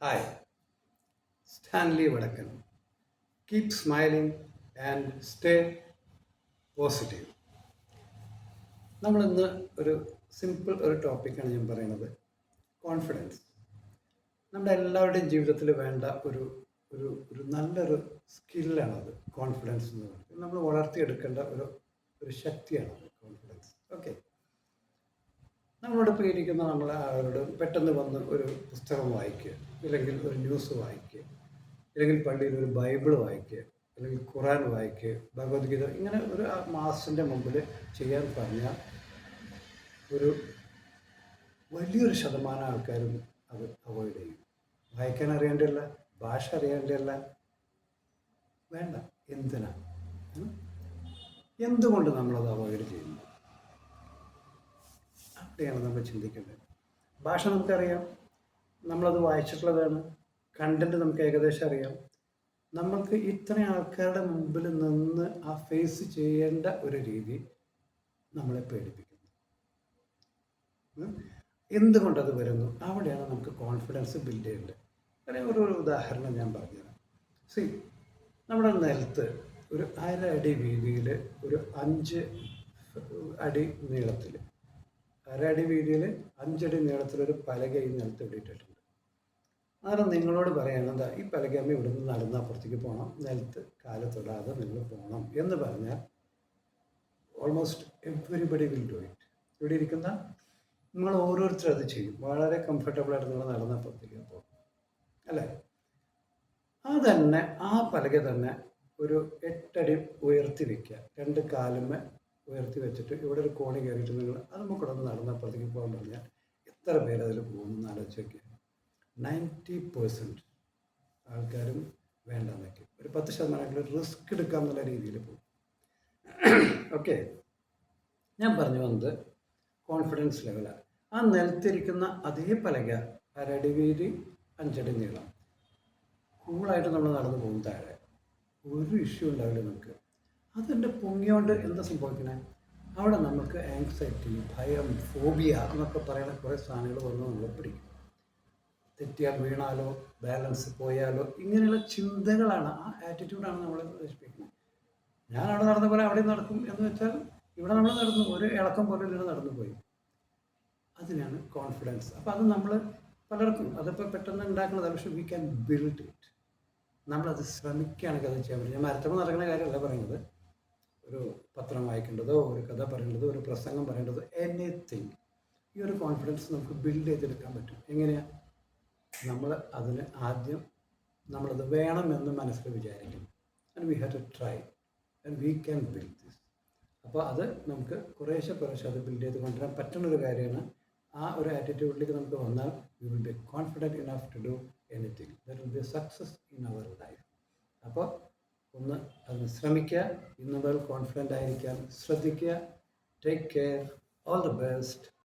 Hi, Stanley Vadakan. Keep smiling and stay positive. നമ്മളിന്ന് ഒരു simple ഒരു ടോപ്പിക്കാണ് ഞാൻ പറയുന്നത്. കോൺഫിഡൻസ്. നമ്മുടെ എല്ലാവരുടെയും ജീവിതത്തിൽ വേണ്ട ഒരു ഒരു ഒരു നല്ലൊരു സ്കില്ലാണത്. കോൺഫിഡൻസ് എന്ന് പറയുന്നത് നമ്മൾ വളർത്തിയെടുക്കേണ്ട ഒരു ഒരു ശക്തിയാണത് കോൺഫിഡൻസ്. ഓക്കെ, നമ്മളോട് പേടിക്കുന്ന ആളോട് പെട്ടെന്ന് വന്ന് ഒരു പുസ്തകം വായിക്കുക, ഇല്ലെങ്കിൽ ഒരു ന്യൂസ് വായിക്കുക, അല്ലെങ്കിൽ പള്ളിയിൽ ഒരു ബൈബിൾ വായിക്കുക, അല്ലെങ്കിൽ ഖുറാൻ വായിക്കുക, ഭഗവത്ഗീത, ഇങ്ങനെ ഒരു മാസ്റ്ററിൻ്റെ മുമ്പിൽ ചെയ്യാൻ പറഞ്ഞാൽ ഒരു വലിയൊരു ശതമാനം ആൾക്കാരും അത് അവോയ്ഡ് ചെയ്യും. വായിക്കാൻ അറിയേണ്ടതല്ല, ഭാഷ അറിയേണ്ടതല്ല, വേണ്ട, എന്തിനാ, എന്തുകൊണ്ട് നമ്മളത് അവോയ്ഡ് ചെയ്യുന്നു? അവിടെയാണ് നമ്മൾ ചിന്തിക്കേണ്ടത്. ഭാഷ നമുക്കറിയാം, നമ്മളത് വായിച്ചിട്ടുള്ളതാണ്, കണ്ടന്റ് നമുക്ക് ഏകദേശം അറിയാം. നമ്മൾക്ക് ഇത്ര ആൾക്കാരുടെ മുമ്പിൽ നിന്ന് ആ ഫേസ് ചെയ്യേണ്ട ഒരു രീതി നമ്മളെ പേടിപ്പിക്കുന്നു. എന്തുകൊണ്ടത് വരുന്നു? അവിടെയാണ് നമുക്ക് കോൺഫിഡൻസ് ബിൽഡ് ചെയ്യേണ്ടത്. ഒരു ഉദാഹരണം ഞാൻ പറഞ്ഞുതരാം. സി, നമ്മുടെ നിലത്ത് ഒരു 1.5 അടി വീതിയിൽ ഒരു 5 അടി നീളത്തിൽ 1.5 അടി വീതിയിൽ 5 അടി നീളത്തിലൊരു പലക ഈ നിലത്ത് ഇട്ടിട്ടുണ്ട്. അന്നേരം നിങ്ങളോട് പറയണത് ഈ പലകമ്മ ഇവിടുന്ന് നടന്ന് അപ്പുറത്തേക്ക് പോകണം, നിലത്ത് കാല് തൊടാതെ നിങ്ങൾ പോകണം എന്ന് പറഞ്ഞാൽ almost everybody will do it. ഇവിടെ ഇരിക്കുന്ന നിങ്ങൾ ഓരോരുത്തരും അത് ചെയ്യും. വളരെ കംഫർട്ടബിളായിട്ട് നിങ്ങൾ നടന്ന് അപ്പുറത്തേക്ക് പോകും, അല്ലേ? അതന്നെ ആ പലക തന്നെ ഒരു 8 അടി ഉയർത്തി വയ്ക്കുക, 2 കാലുമ്മ ഉയർത്തി വെച്ചിട്ട് ഇവിടെ ഒരു കോണി കയറിയിട്ട് നിങ്ങൾ അത് നമുക്ക് ഇവിടെ നടന്ന് അപ്പുറത്തേക്ക് പോകാൻ പറഞ്ഞാൽ എത്ര പേര് അതിൽ പോകുമെന്ന് ആലോചിച്ച് വയ്ക്കുക. 90% ആൾക്കാരും വേണ്ടെന്നൊക്കെ, ഒരു 10% റിസ്ക് എടുക്കാമെന്നുള്ള രീതിയിൽ പോകും. ഓക്കെ, ഞാൻ പറഞ്ഞു വന്നത് കോൺഫിഡൻസ് ലെവലാണ്. ആ നിലത്തിരിക്കുന്ന അതേ പലക 1.5 അടി വീതി 5 അടി നീളം, കൂളായിട്ട് നമ്മൾ നടന്നു പോകും താഴെ, ഒരു ഇഷ്യൂ ഉണ്ടാവില്ല നമുക്ക്. അതെൻ്റെ പൊങ്ങിയോണ്ട് എന്താ സംഭവിക്കണേ? അവിടെ നമുക്ക് ആങ്സൈറ്റി, ഭയം, ഫോബിയ എന്നൊക്കെ പറയുന്ന കുറേ സാധനങ്ങൾ വന്ന് നമ്മളെ പിടിക്കും. തെറ്റിയാൽ വീണാലോ, ബാലൻസ് പോയാലോ, ഇങ്ങനെയുള്ള ചിന്തകളാണ്, ആ ആറ്റിറ്റ്യൂഡാണ് നമ്മളെ നശിപ്പിക്കുന്നത്. ഞാൻ അവിടെ നടന്ന പോലെ അവിടെ നടക്കും എന്ന് വെച്ചാൽ ഇവിടെ നമ്മൾ നടന്നു, ഒരു ഇളക്കം പോലെ ഇവിടെ നടന്നു പോയി. അതിനാണ് കോൺഫിഡൻസ്. അപ്പോൾ അത് നമ്മൾ പലർക്കും അതിപ്പോൾ പെട്ടെന്ന് ഉണ്ടാക്കുന്നതല്ല, പക്ഷെ വി ക്യാൻ ബിൽഡ് ഇറ്റ്. നമ്മളത് ശ്രമിക്കുകയാണെങ്കിൽ അത് ചെയ്യാൻ പറ്റും. ഞാൻ മരത്തമ്മ നടക്കുന്ന കാര്യമല്ല പറയുന്നത്. ഒരു പത്രം വായിക്കേണ്ടതോ, ഒരു കഥ പറയേണ്ടതോ, ഒരു പ്രസംഗം പറയേണ്ടതോ, എനിത്തിങ്. ഈ ഒരു കോൺഫിഡൻസ് നമുക്ക് ബിൽഡ് ചെയ്തെടുക്കാൻ പറ്റും. എങ്ങനെയാണ്? നമ്മൾ അതിന് ആദ്യം നമ്മളത് വേണമെന്ന് മനസ്സിൽ വിചാരിക്കണം. And we have to try and we can build this. അപ്പോൾ അത് നമുക്ക് കുറേശ്ശെ അത് ബിൽഡ് ചെയ്ത് കൊണ്ടുവരാൻ പറ്റുന്നൊരു കാര്യമാണ്. ആ ഒരു ആറ്റിറ്റ്യൂഡിലേക്ക് നമുക്ക് വന്നാൽ we will be confident enough to do anything. That will be a success in our life. അപ്പോൾ ഒന്ന് അതിന് ശ്രമിക്കുക. ഇന്ന് മുതൽ കോൺഫിഡൻ്റ് ആയിരിക്കാൻ ശ്രദ്ധിക്കുക. Take care. All the best.